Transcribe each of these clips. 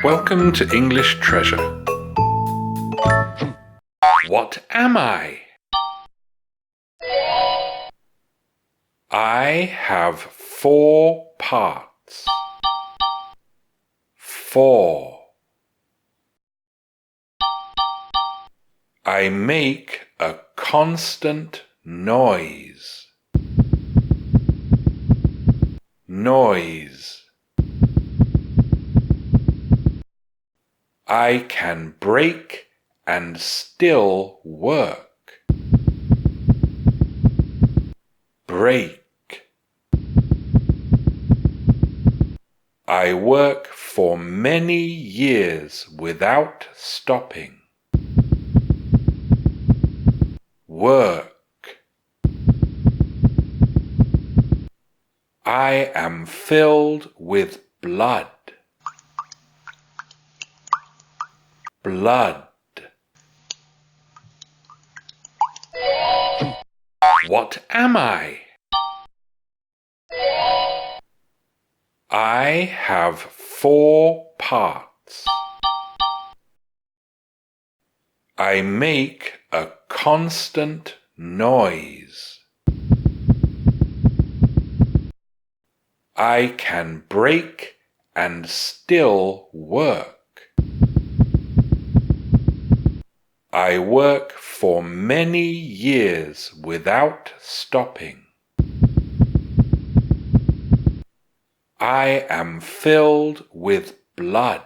Welcome to English Treasure. What am I? I have 4 parts. 4. I make a constant noise. Noise. I can break and still work. Break. I work for many years without stopping. Work. I am filled with blood. Blood. What am I? I have 4 parts. I make a constant noise. I can break and still work. I work for many years without stopping. I am filled with blood.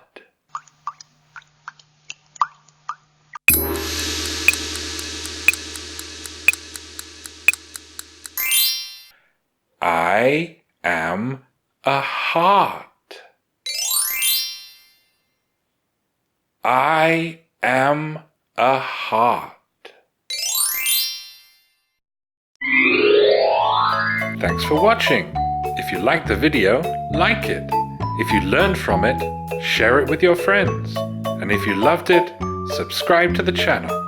I am a heart. I am a heart. Thanks for watching. If you liked the video, like it. If you learned from it, share it with your friends. And if you loved it, subscribe to the channel.